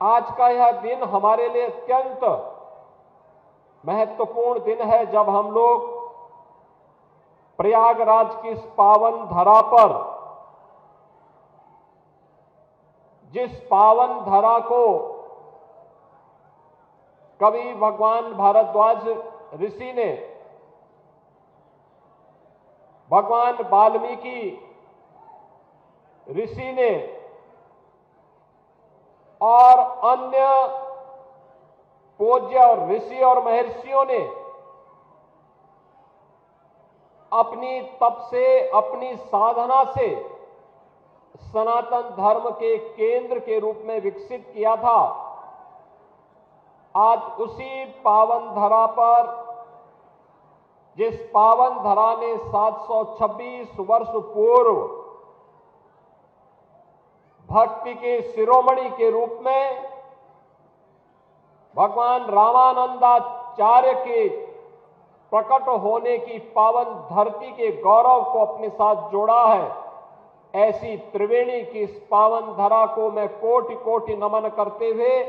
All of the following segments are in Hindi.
आज का यह दिन हमारे लिए अत्यंत महत्वपूर्ण दिन है, जब हम लोग प्रयागराज की इस पावन धरा पर, जिस पावन धरा को कवि भगवान भारद्वाज ऋषि ने, भगवान वाल्मीकि ऋषि ने और अन्य पूज्य और ऋषि और महर्षियों ने अपनी तप से, अपनी साधना से सनातन धर्म के केंद्र के रूप में विकसित किया था, आज उसी पावन धरा पर, जिस पावन धरा ने 726 वर्ष पूर्व भक्ति के शिरोमणि के रूप में भगवान रामानंदाचार्य के प्रकट होने की पावन धरती के गौरव को अपने साथ जोड़ा है, ऐसी त्रिवेणी की इस पावन धरा को मैं कोटि कोटि नमन करते हुए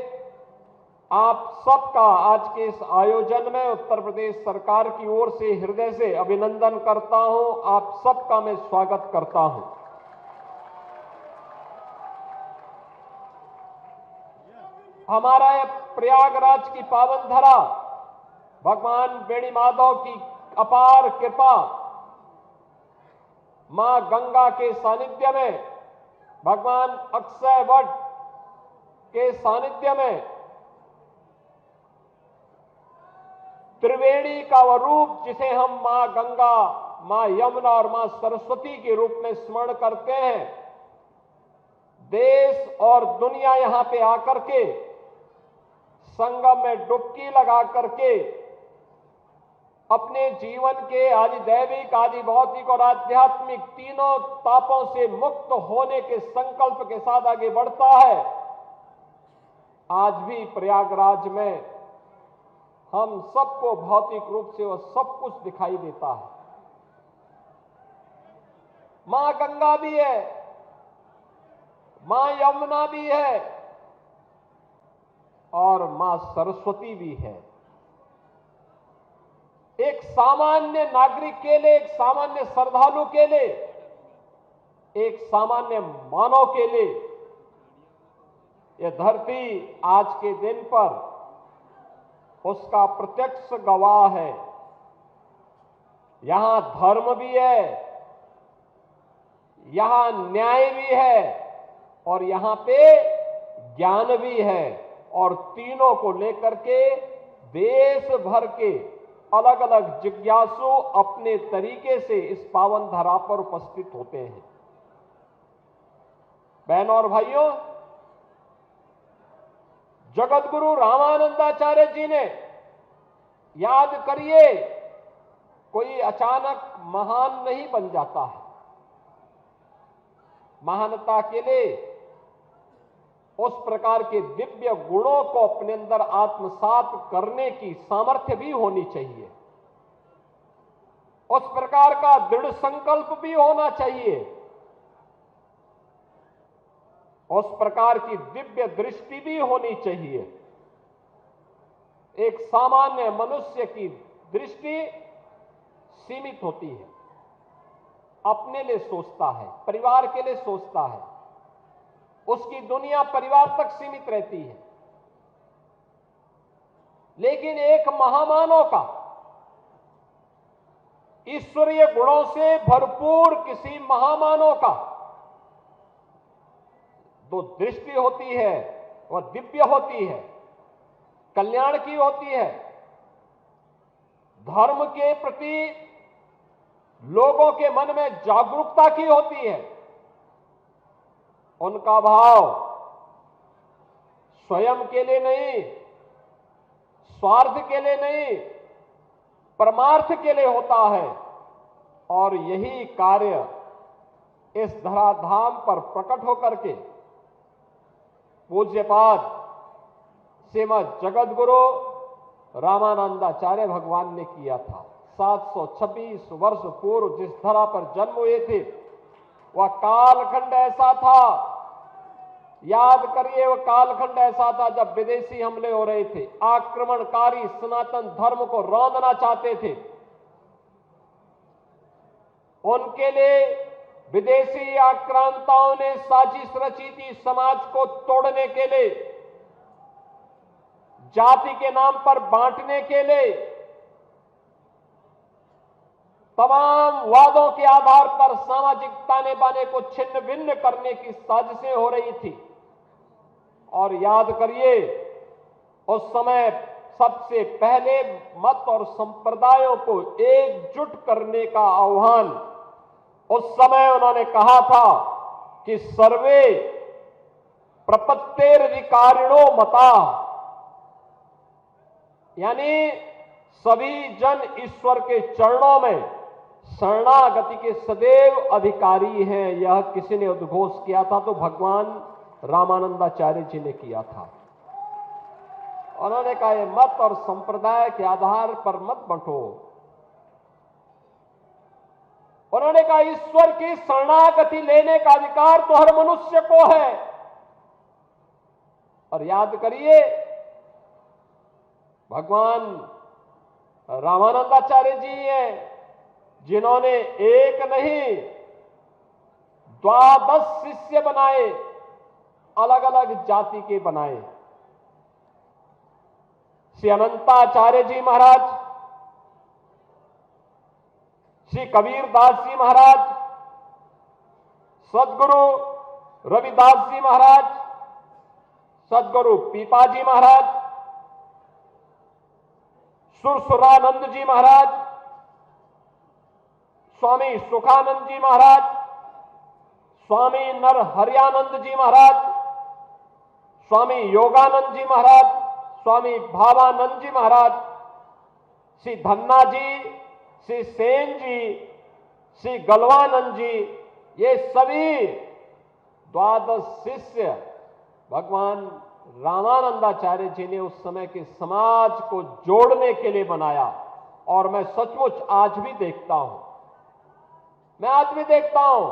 आप सबका आज के इस आयोजन में उत्तर प्रदेश सरकार की ओर से हृदय से अभिनंदन करता हूं। आप सबका मैं स्वागत करता हूं। हमारा यह प्रयागराज की पावन धरा भगवान बेणी माधव की अपार कृपा, मां गंगा के सानिध्य में, भगवान अक्षय वट के सानिध्य में, त्रिवेणी का वह रूप जिसे हम मां गंगा, मां यमुना और मां सरस्वती के रूप में स्मरण करते हैं, देश और दुनिया यहां पे आकर के संगम में डुबकी लगा करके अपने जीवन के आदि दैविक, आदि भौतिक और आध्यात्मिक तीनों तापों से मुक्त होने के संकल्प के साथ आगे बढ़ता है। आज भी प्रयागराज में हम सबको भौतिक रूप से वह सब कुछ दिखाई देता है। मां गंगा भी है, मां यमुना भी है और मां सरस्वती भी है। एक सामान्य नागरिक के लिए, एक सामान्य श्रद्धालु के लिए, एक सामान्य मानव के लिए यह धरती आज के दिन पर उसका प्रत्यक्ष गवाह है। यहां धर्म भी है, यहां न्याय भी है और यहां पे ज्ञान भी है, और तीनों को लेकर के देश भर के अलग अलग जिज्ञासु अपने तरीके से इस पावन धरा पर उपस्थित होते हैं। बहनों और भाइयों, जगत गुरु रामानंदाचार्य जी ने, याद करिए, कोई अचानक महान नहीं बन जाता है। महानता के लिए उस प्रकार के दिव्य गुणों को अपने अंदर आत्मसात करने की सामर्थ्य भी होनी चाहिए, उस प्रकार का दृढ़ संकल्प भी होना चाहिए, उस प्रकार की दिव्य दृष्टि भी होनी चाहिए। एक सामान्य मनुष्य की दृष्टि सीमित होती है, अपने लिए सोचता है, परिवार के लिए सोचता है, उसकी दुनिया परिवार तक सीमित रहती है। लेकिन एक महामानव का, ईश्वरीय गुणों से भरपूर किसी महामानव का जो दृष्टि होती है वह दिव्य होती है, कल्याण की होती है, धर्म के प्रति लोगों के मन में जागरूकता की होती है। उनका भाव स्वयं के लिए नहीं, स्वार्थ के लिए नहीं, परमार्थ के लिए होता है। और यही कार्य इस धराधाम पर प्रकट होकर के पूज्यपाद श्रीमद जगत गुरु रामानंदाचार्य भगवान ने किया था। 726 वर्ष पूर्व जिस धरा पर जन्म हुए थे, वह कालखंड ऐसा था याद करिए वो कालखंड ऐसा था जब विदेशी हमले हो रहे थे, आक्रमणकारी सनातन धर्म को रौंदना चाहते थे। उनके लिए विदेशी आक्रांताओं ने साजिश रची थी समाज को तोड़ने के लिए, जाति के नाम पर बांटने के लिए। तमाम वादों के आधार पर सामाजिक ताने बाने को छिन्न भिन्न करने की साजिशें हो रही थी। और याद करिए उस समय सबसे पहले मत और संप्रदायों को एकजुट करने का आह्वान उस समय उन्होंने कहा था कि सर्वे प्रपत्तेरधिकारिणो मता, यानी सभी जन ईश्वर के चरणों में शरणागति के सदैव अधिकारी हैं। यह किसी ने उद्घोष किया था तो भगवान रामानंदाचार्य जी ने किया था। उन्होंने कहा ये मत और संप्रदाय के आधार पर मत बंटो। उन्होंने कहा ईश्वर की शरणागति लेने का अधिकार तो हर मनुष्य को है। और याद करिए भगवान रामानंदाचार्य जी हैं जिन्होंने एक नहीं 12 शिष्य बनाए, अलग अलग जाति के बनाए। श्री अनंताचार्य जी महाराज, श्री कबीरदास जी महाराज, सदगुरु रविदास जी महाराज, सदगुरु पीपाजी महाराज, सुरसुरानंद जी महाराज, स्वामी सुखानंद जी महाराज, स्वामी नरहरियानंद जी महाराज, स्वामी योगानंद जी महाराज, स्वामी भावानंद जी महाराज, श्री धन्ना जी, श्री सेन जी, श्री गलवानंद जी, ये सभी 12 शिष्य भगवान रामानंदाचार्य जी ने उस समय के समाज को जोड़ने के लिए बनाया। और मैं सचमुच आज भी देखता हूं, मैं आज भी देखता हूं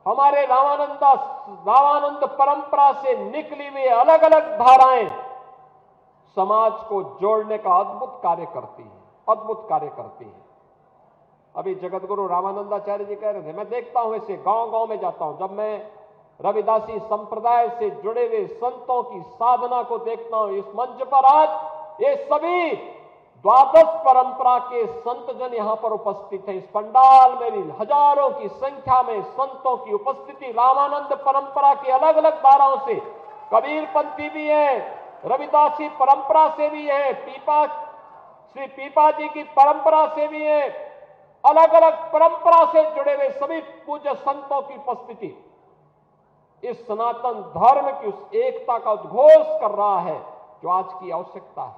हमारे रामानंद परंपरा से निकली हुई अलग अलग धाराएं समाज को जोड़ने का अद्भुत कार्य करती हैं, अद्भुत कार्य करती हैं। अभी जगतगुरु रामानंदाचार्य जी कह रहे थे, मैं देखता हूं ऐसे गांव-गांव में जाता हूं, जब मैं रविदासी संप्रदाय से जुड़े हुए संतों की साधना को देखता हूं, इस मंच पर आज ये सभी 12 परंपरा के संतजन यहां पर उपस्थित हैं। इस पंडाल में भी हजारों की संख्या में संतों की उपस्थिति रामानंद परंपरा की अलग अलग धाराओं से, कबीरपंथी भी है, रविदासी परंपरा से भी है, श्री पीपा जी की परंपरा से भी है, अलग अलग परंपरा से जुड़े हुए सभी पूज्य संतों की उपस्थिति इस सनातन धर्म की उस एकता का उद्घोष कर रहा है जो आज की आवश्यकता है।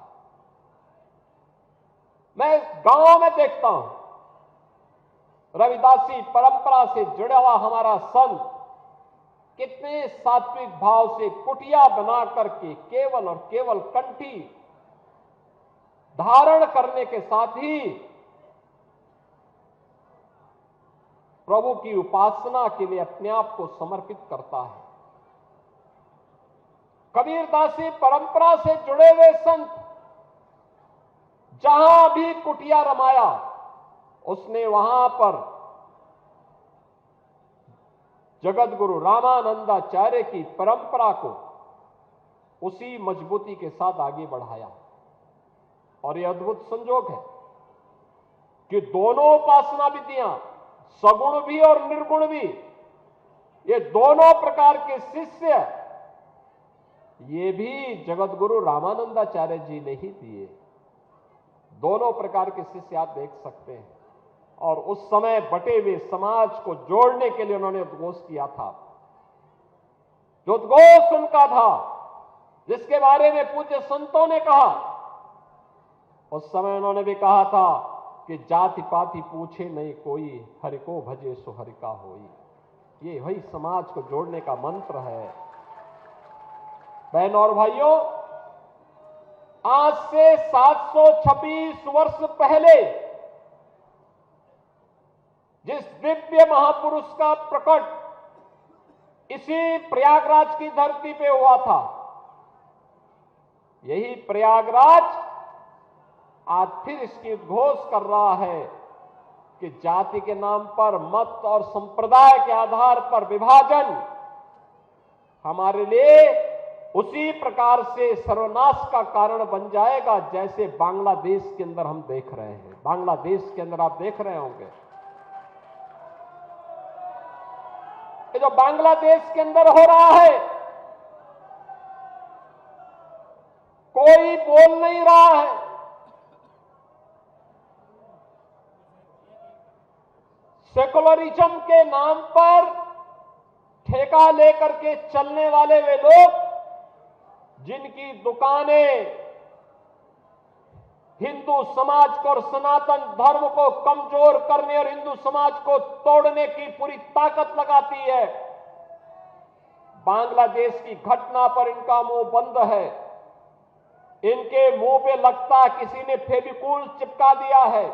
मैं गांव में देखता हूं रविदासी परंपरा से जुड़ा हुआ हमारा संत कितने सात्विक भाव से कुटिया बना करके केवल और केवल कंठी धारण करने के साथ ही प्रभु की उपासना के लिए अपने आप को समर्पित करता है। कबीरदासी परंपरा से जुड़े हुए संत जहां भी कुटिया रमाया उसने वहां पर जगत गुरु रामानंदाचार्य की परंपरा को उसी मजबूती के साथ आगे बढ़ाया। और यह अद्भुत संजोग है कि दोनों उपासना विधियां, सगुण भी और निर्गुण भी, ये दोनों प्रकार के शिष्य ये भी जगत गुरु रामानंदाचार्य जी ने ही दिए। दोनों प्रकार के शिष्य आप देख सकते हैं। और उस समय बटे हुए समाज को जोड़ने के लिए उन्होंने उद्घोष किया था। जो उद्घोष उनका था, जिसके बारे में पूज्य संतों ने कहा, उस समय उन्होंने भी कहा था कि जाति पाति पूछे नहीं कोई, हरि को भजे सो हरि का होई। ये वही समाज को जोड़ने का मंत्र है। बहनों और भाइयों, आज से 726 वर्ष पहले जिस दिव्य महापुरुष का प्रकट इसी प्रयागराज की धरती पे हुआ था। यही प्रयागराज आज फिर इसकी उद्घोष कर रहा है कि जाति के नाम पर, मत और संप्रदाय के आधार पर विभाजन हमारे लिए उसी प्रकार से सर्वनाश का कारण बन जाएगा जैसे बांग्लादेश के अंदर हम देख रहे हैं। बांग्लादेश के अंदर आप देख रहे होंगे, ये जो बांग्लादेश के अंदर हो रहा है, कोई बोल नहीं रहा है। सेकुलरिज्म के नाम पर ठेका लेकर के चलने वाले वे लोग जिनकी दुकानें हिंदू समाज को और सनातन धर्म को कमजोर करने और हिंदू समाज को तोड़ने की पूरी ताकत लगाती है, बांग्लादेश की घटना पर इनका मुंह बंद है। इनके मुंह पे लगता किसी ने फेविकोल चिपका दिया है,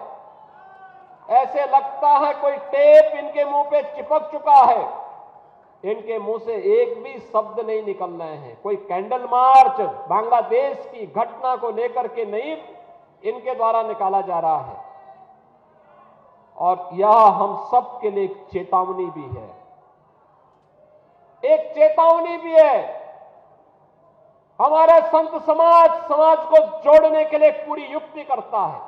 ऐसे लगता है कोई टेप इनके मुंह पे चिपक चुका है। इनके मुंह से एक भी शब्द नहीं निकल रहे हैं। कोई कैंडल मार्च बांग्लादेश की घटना को लेकर के नहीं इनके द्वारा निकाला जा रहा है। और यह हम सब के लिए एक चेतावनी भी है, एक चेतावनी भी है। हमारे संत समाज को जोड़ने के लिए पूरी युक्ति करता है,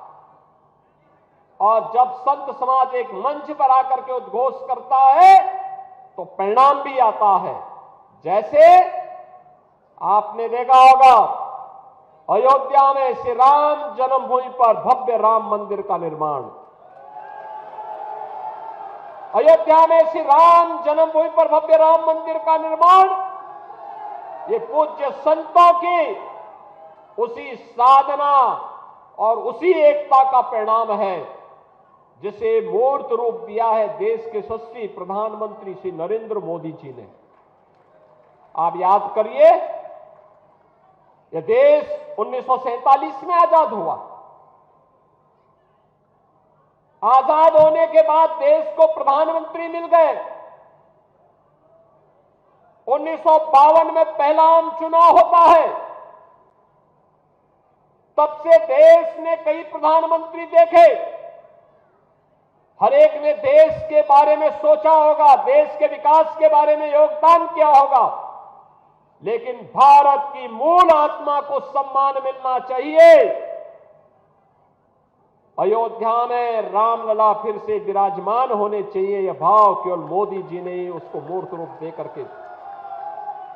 और जब संत समाज एक मंच पर आकर के उद्घोष करता है तो परिणाम भी आता है। जैसे आपने देखा होगा अयोध्या में श्री राम जन्मभूमि पर भव्य राम मंदिर का निर्माण, अयोध्या में श्री राम जन्मभूमि पर भव्य राम मंदिर का निर्माण, ये पूज्य संतों की उसी साधना और उसी एकता का परिणाम है जिसे मूर्त रूप दिया है देश के यशस्वी प्रधानमंत्री श्री नरेंद्र मोदी जी ने। आप याद करिए, यह देश 1947 में आजाद हुआ। आजाद होने के बाद देश को प्रधानमंत्री मिल गए। 1952 में पहला आम चुनाव होता है। तब से देश ने कई प्रधानमंत्री देखे, हर एक ने देश के बारे में सोचा होगा, देश के विकास के बारे में योगदान किया होगा, लेकिन भारत की मूल आत्मा को सम्मान मिलना चाहिए। अयोध्या में रामलला फिर से विराजमान होने चाहिए, यह भाव केवल मोदी जी ने ही उसको मूर्त रूप देकर के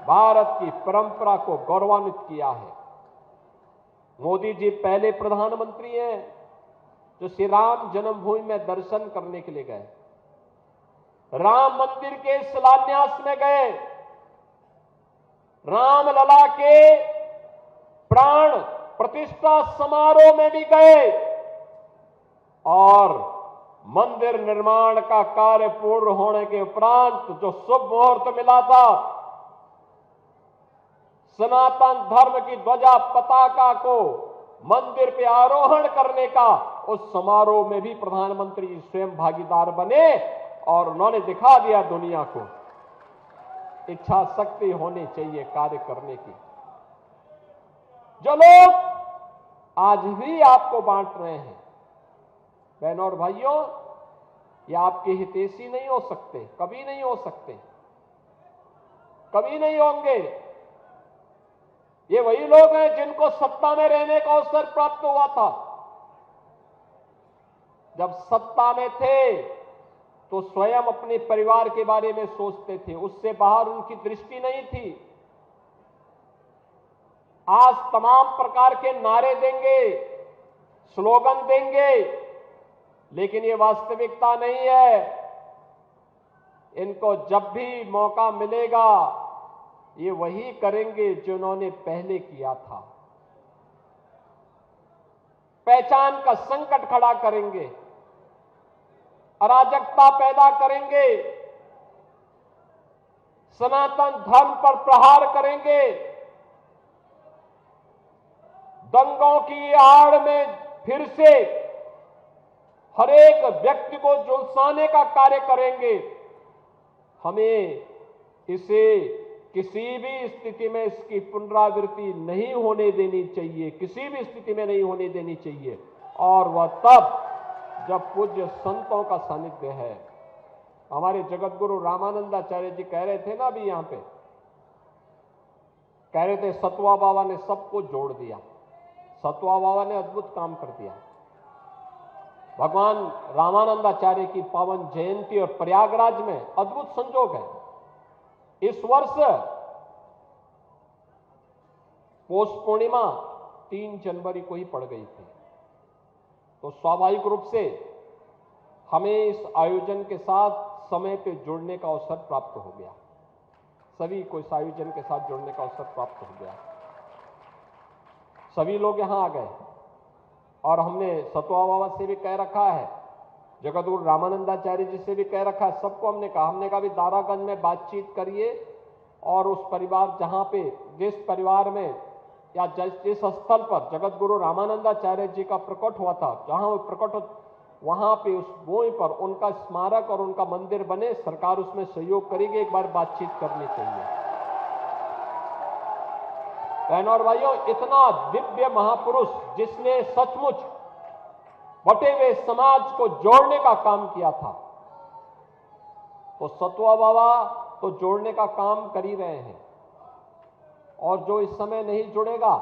भारत की परंपरा को गौरवान्वित किया है। मोदी जी पहले प्रधानमंत्री हैं जो श्री राम जन्मभूमि में दर्शन करने के लिए गए, राम मंदिर के शिलान्यास में गए, रामलला के प्राण प्रतिष्ठा समारोह में भी गए, और मंदिर निर्माण का कार्य पूर्ण होने के उपरांत जो शुभ मुहूर्त मिला था, सनातन धर्म की ध्वजा पताका को मंदिर पे आरोहण करने का, उस समारोह में भी प्रधानमंत्री जी स्वयं भागीदार बने और उन्होंने दिखा दिया दुनिया को इच्छा शक्ति होनी चाहिए कार्य करने की। जो लोग आज भी आपको बांट रहे हैं, बहनों और भाइयों, ये आपके हितैषी नहीं हो सकते, कभी नहीं हो सकते, कभी नहीं होंगे। ये वही लोग हैं जिनको सत्ता में रहने का अवसर प्राप्त हुआ था। जब सत्ता में थे तो स्वयं अपने परिवार के बारे में सोचते थे, उससे बाहर उनकी दृष्टि नहीं थी। आज तमाम प्रकार के नारे देंगे, स्लोगन देंगे, लेकिन ये वास्तविकता नहीं है। इनको जब भी मौका मिलेगा ये वही करेंगे जो उन्होंने पहले किया था। पहचान का संकट खड़ा करेंगे, अराजकता पैदा करेंगे, सनातन धर्म पर प्रहार करेंगे, दंगों की आड़ में फिर से हर एक व्यक्ति को झुलसाने का कार्य करेंगे। हमें इसे किसी भी स्थिति में इसकी पुनरावृत्ति नहीं होने देनी चाहिए, किसी भी स्थिति में नहीं होने देनी चाहिए। और वह तब जब पूज्य संतों का सानिध्य है। हमारे जगत गुरु रामानंदाचार्य जी कह रहे थे ना अभी यहां पे, कह रहे थे सतवा बाबा ने सबको जोड़ दिया। सतवा बाबा ने अद्भुत काम कर दिया। भगवान रामानंदाचार्य की पावन जयंती और प्रयागराज में अद्भुत संजोग है। इस वर्ष पौष पूर्णिमा 3 जनवरी को ही पड़ गई थी, तो स्वाभाविक रूप से हमें इस आयोजन के साथ समय पे जुड़ने का अवसर प्राप्त हो गया। सभी को इस आयोजन के साथ जुड़ने का अवसर प्राप्त हो गया। सभी लोग यहां आ गए और हमने सतवा बाबा से भी कह रखा है, जगत गुरु रामानंदाचार्य जी से भी कह रखा है, सबको हमने कहा भी दारागंज में बातचीत करिए और उस परिवार जहां पे जिस परिवार में या जिस स्थल पर जगत गुरु रामानंदाचार्य जी का प्रकट हुआ था, जहां वो प्रकट वहां पे उस भूमि पर उनका स्मारक और उनका मंदिर बने, सरकार उसमें सहयोग करेगी। एक बार बातचीत करनी चाहिए। बहनों और भाइयों, इतना दिव्य महापुरुष जिसने सचमुच बटे हुए समाज को जोड़ने का काम किया था, तो सतवा बाबा तो जोड़ने का काम कर ही रहे हैं। और जो इस समय नहीं जुड़ेगा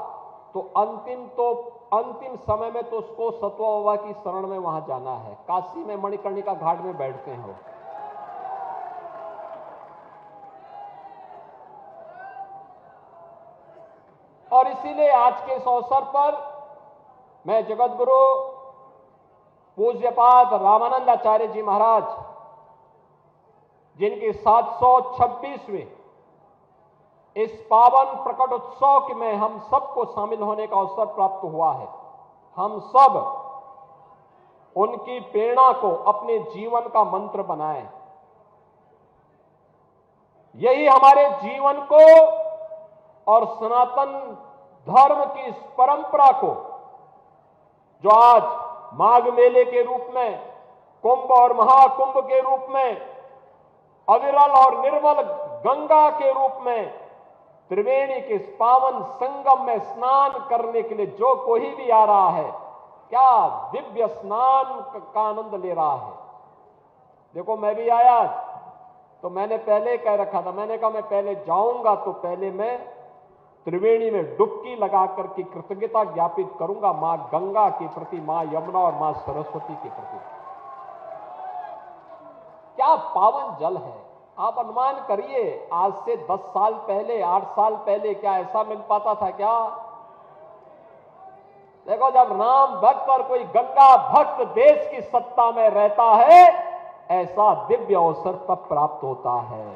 तो अंतिम समय में तो उसको सतवा बाबा की शरण में वहां जाना है। काशी में मणिकर्णिका घाट में बैठते हैं वो। और इसीलिए आज के इस अवसर पर मैं जगत गुरु पूज्यपाद रामानंदाचार्य जी महाराज, जिनकी 726वीं इस पावन प्रकट उत्सव में हम सबको शामिल होने का अवसर प्राप्त हुआ है, हम सब उनकी प्रेरणा को अपने जीवन का मंत्र बनाएं। यही हमारे जीवन को और सनातन धर्म की इस परंपरा को, जो आज माघ मेले के रूप में, कुंभ और महाकुंभ के रूप में, अविरल और निर्मल गंगा के रूप में, त्रिवेणी के इस पावन संगम में स्नान करने के लिए जो कोई भी आ रहा है, क्या दिव्य स्नान का आनंद ले रहा है। देखो, मैं भी आया तो मैंने पहले कह रखा था, मैंने कहा मैं पहले जाऊंगा तो पहले मैं त्रिवेणी में डुबकी लगा करके कृतज्ञता ज्ञापित करूंगा मां गंगा के प्रति, मां यमुना और मां सरस्वती के प्रति। क्या पावन जल है। आप अनुमान करिए, आज से 10 साल पहले, 8 साल पहले क्या ऐसा मिल पाता था क्या? देखो, जब राम भक्त और कोई गंगा भक्त देश की सत्ता में रहता है, ऐसा दिव्य अवसर तब प्राप्त होता है।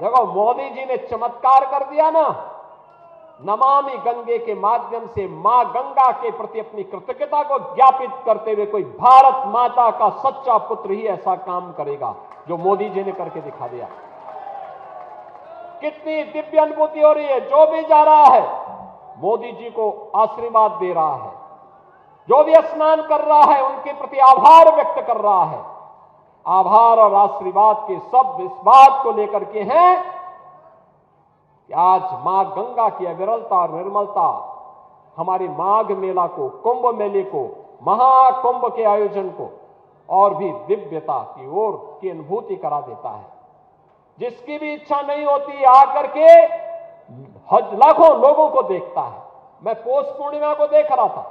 देखो, मोदी जी ने चमत्कार कर दिया ना, नमामि गंगे के माध्यम से मां गंगा के प्रति अपनी कृतज्ञता को ज्ञापित करते हुए कोई भारत माता का सच्चा पुत्र ही ऐसा काम करेगा जो मोदी जी ने करके दिखा दिया। कितनी दिव्य अनुभूति हो रही है। जो भी जा रहा है मोदी जी को आशीर्वाद दे रहा है, जो भी स्नान कर रहा है उनके प्रति आभार व्यक्त कर रहा है। आभार और आशीर्वाद के शब्द इस बात को लेकर के हैं कि आज मां गंगा की अविरलता और निर्मलता हमारी माघ मेला को, कुंभ मेले को, महाकुंभ के आयोजन को और भी दिव्यता की ओर की अनुभूति करा देता है। जिसकी भी इच्छा नहीं होती आकर के लाखों लोगों को देखता है। मैं पौष पूर्णिमा को देख रहा था,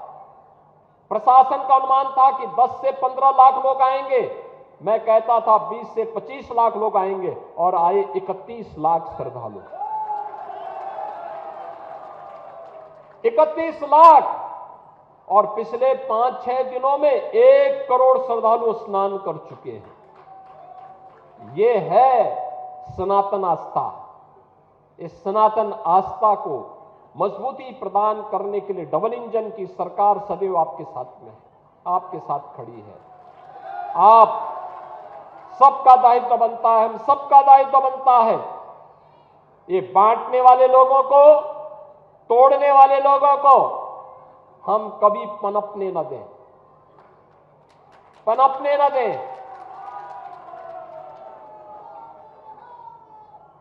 प्रशासन का अनुमान था कि 10 से 15 लाख लोग आएंगे। मैं कहता था 20 से 25 लाख लोग आएंगे, और आए 31 लाख श्रद्धालु। 31 लाख, और पिछले 5-6 दिनों में 1 करोड़ श्रद्धालु स्नान कर चुके हैं। ये है सनातन आस्था। इस सनातन आस्था को मजबूती प्रदान करने के लिए डबल इंजन की सरकार सदैव आपके साथ में है, आपके साथ खड़ी है। आप सबका दायित्व बनता है, हम सबका दायित्व बनता है ये बांटने वाले लोगों को, तोड़ने वाले लोगों को हम कभी पनपने न दें, पनपने न दें।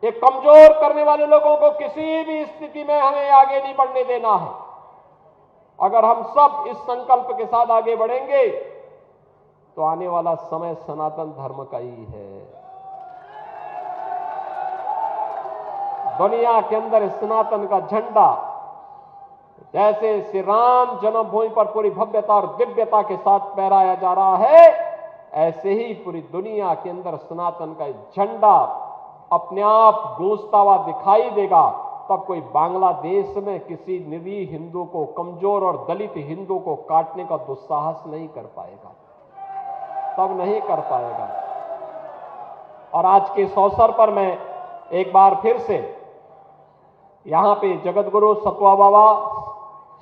ये कमजोर करने वाले लोगों को किसी भी स्थिति में हमें आगे नहीं बढ़ने देना है। अगर हम सब इस संकल्प के साथ आगे बढ़ेंगे तो आने वाला समय सनातन धर्म का ही है। दुनिया के अंदर सनातन का झंडा जैसे श्री राम जन्मभूमि पर पूरी भव्यता और दिव्यता के साथ फहराया जा रहा है, ऐसे ही पूरी दुनिया के अंदर सनातन का झंडा अपने आप गूंजता हुआ दिखाई देगा। तब कोई बांग्लादेश में किसी निरीह हिंदू को, कमजोर और दलित हिंदू को काटने का दुस्साहस नहीं कर पाएगा, तब नहीं कर पाएगा। और आज के इस अवसर पर मैं एक बार फिर से यहां पे जगत गुरु सतवा बाबा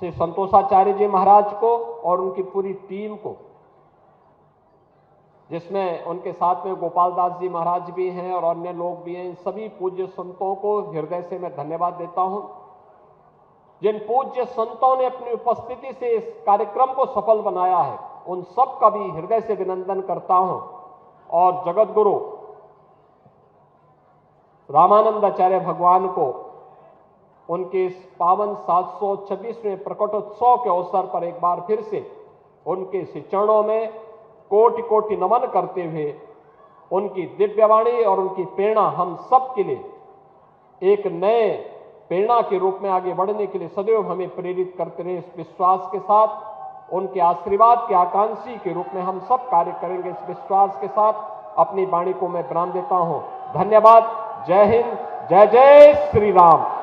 श्री संतोषाचार्य जी महाराज को और उनकी पूरी टीम को, जिसमें उनके साथ में गोपाल दास जी महाराज भी हैं और अन्य लोग भी हैं, इन सभी पूज्य संतों को हृदय से मैं धन्यवाद देता हूं। जिन पूज्य संतों ने अपनी उपस्थिति से इस कार्यक्रम को सफल बनाया है, उन सब का भी हृदय से अभिनंदन करता हूं। और जगत गुरु रामानंदाचार्य भगवान को उनके इस पावन 726वें प्रकटोत्सव के अवसर पर एक बार फिर से उनके चरणों में कोटि कोटि नमन करते हुए उनकी दिव्यवाणी और उनकी प्रेरणा हम सब के लिए एक नए प्रेरणा के रूप में आगे बढ़ने के लिए सदैव हमें प्रेरित करते रहे। इस विश्वास के साथ, उनके आशीर्वाद के आकांक्षी के रूप में हम सब कार्य करेंगे, इस विश्वास के साथ अपनी वाणी को मैं विराम देता हूं। धन्यवाद। जय हिंद, जय जय श्री राम।